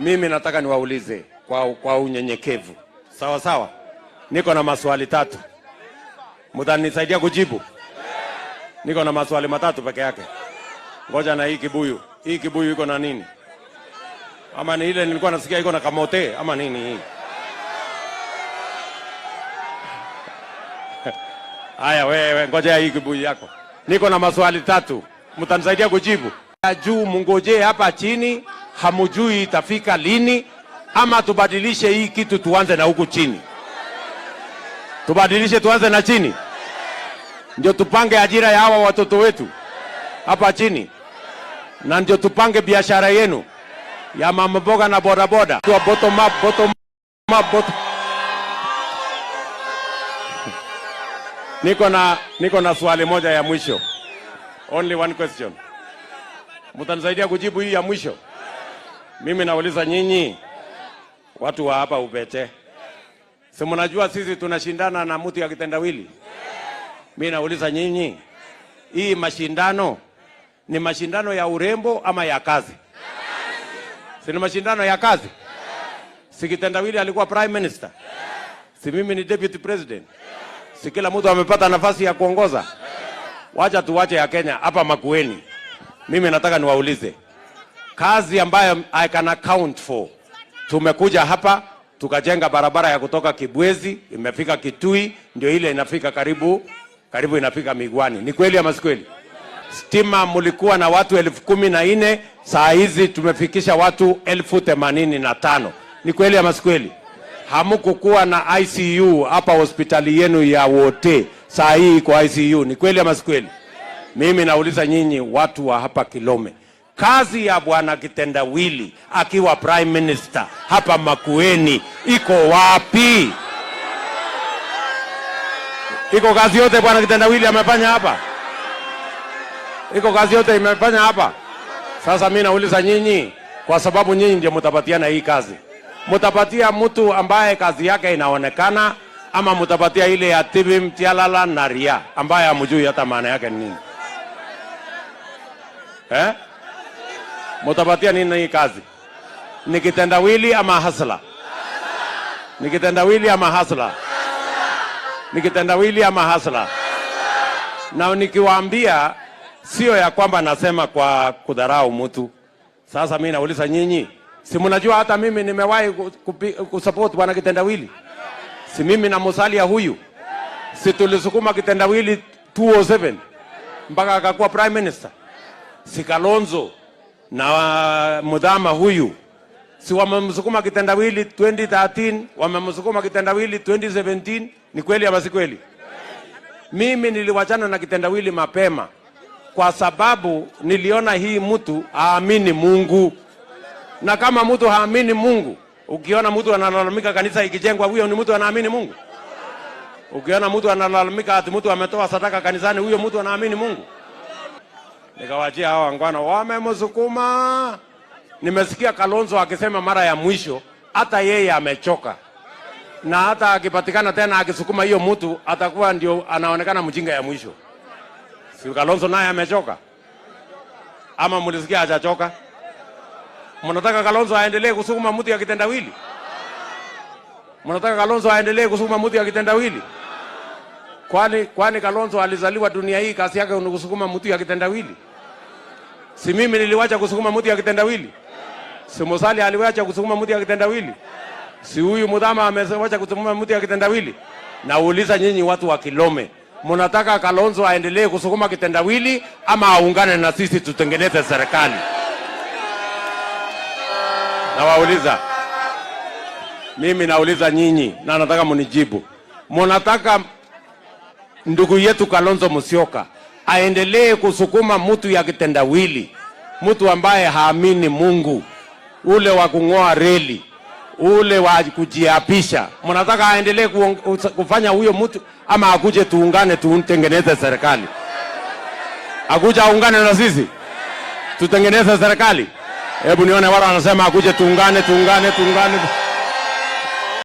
Mimi nataka niwaulize kwa unyenyekevu. Sawa sawa? Niko na maswali 3. Mtanisaidia kujibu? Niko na maswali 3 peke yake. Ngoja na hii kibuyu. Hii kibuyu iko na nini? Ama ni ile nilikuwa nasikia iko na kamote ama nini hii? Haya wewe ngoja hii kibuyu yako. Niko na maswali 3. Mtanisaidia kujibu? Juu mngojee hapa chini, hamujui itafika lini, ama tubadilishe hii kitu tuanze na huku chini? Tubadilishe tuanze na chini? Ndio tupange ajira ya hawa watoto wetu hapa chini. Na ndio tupange biashara yenu ya mama mboga na boda boda. Kwa bottom up. Niko na swali moja ya mwisho. Only one question. Mtanisaidia kujibu hii ya mwisho? Mimi nauliza nyinyi watu wa hapa Upete. Si mnajua sisi tunashindana na mtu ya kitendawili? Mimi nauliza nyinyi, hii mashindano ni mashindano ya urembo ama ya kazi? Si ni mashindano ya kazi? Si kitendawili alikuwa prime minister? Si mimi ni deputy president? Si kila mtu amepata nafasi ya kuongoza? Wacha tuwache ya Kenya hapa Makueni. Mimi nataka niwaulize kazi ambayo I can account for. Tumekuja hapa tukajenga barabara ya kutoka Kibwezi imefika Kitui, ndio ile inafika karibu inafika Migwani. Ni kweli ama si kweli? Stima mulikuwa na watu 14,000, saa hizi tumefikisha watu 85,000. Ni kweli ama si kweli? Hamukukuwa na ICU hapa hospitali yenu ya Wote, saa hii iko ICU. Ni kweli ama si kweli? Mimi nauliza nyinyi watu wa hapa Kilome, kazi ya bwana Kitendawili akiwa prime minister hapa Makueni iko wapi? Iko kazi yote bwana Kitendawili amefanya hapa? Iko kazi yote imefanya hapa? Sasa mimi nauliza nyinyi, kwa sababu nyinyi ndio mtapatiana hii kazi, mtapatia mtu ambaye kazi yake inaonekana, ama mtapatia ile ya Tibim Tialala na Ria ambaye hamjui hata maana yake ni nini? Mtapatia nini hii kazi? Ni kitendawili ama hasla? Ni kitendawili ama hasla? Ni kitendawili ama hasla? Na nikiwaambia sio ya kwamba nasema kwa kudharau mtu. Sasa mimi nauliza nyinyi, si mnajua hata mimi nimewahi kusupport bwana Kitendawili? Si mimi na Musalia huyu? Si tulisukuma Kitendawili 2007 mpaka akakuwa prime minister? Si Kalonzo na Mudhama huyu, si wamemsukuma Kitendawili 2013, wamemsukuma Kitendawili 2017? Ni kweli ama si kweli? Mimi niliwachana na Kitendawili mapema kwa sababu niliona hii mtu haamini Mungu. Na kama mtu haamini Mungu, ukiona mtu analalamika kanisa ikijengwa, huyo ni mtu anaamini Mungu? Ukiona mtu analalamika ati mtu ametoa sadaka kanisani, huyo mtu anaamini Mungu? Nikawachia hao wangwana wamemsukuma. Nimesikia Kalonzo akisema mara ya mwisho hata yeye amechoka, na hata akipatikana tena akisukuma hiyo mtu atakuwa ndio anaonekana mjinga ya mwisho. Si Kalonzo naye amechoka? Ama mlisikia hajachoka? Mnataka Kalonzo aendelee kusukuma mtu ya Kitendawili? Mnataka Kalonzo aendelee kusukuma mtu ya Kitendawili? Kwani Kalonzo alizaliwa dunia hii kazi yake ni kusukuma mtu ya Kitendawili? Si mimi niliwacha kusukuma mtu ya Kitendawili? Si Musalia aliwacha kusukuma mtu ya Kitendawili? Si huyu Mudhama amewacha kusukuma mtu ya Kitendawili? Nauliza nyinyi watu wa Kilome, mnataka Kalonzo aendelee kusukuma Kitendawili ama aungane na sisi tutengeneze serikali? Nawauliza. Mimi nauliza nyinyi na nataka mnijibu. Mnataka ndugu yetu Kalonzo Musyoka aendelee kusukuma mtu ya Kitendawili, mtu ambaye haamini Mungu, ule wa kungoa reli, ule wa kujiapisha? Mnataka aendelee kufanya huyo mtu ama akuje tuungane tutengeneze serikali? Akuje aungane na sisi tutengeneze serikali? Hebu nione wale wanasema akuje tuungane.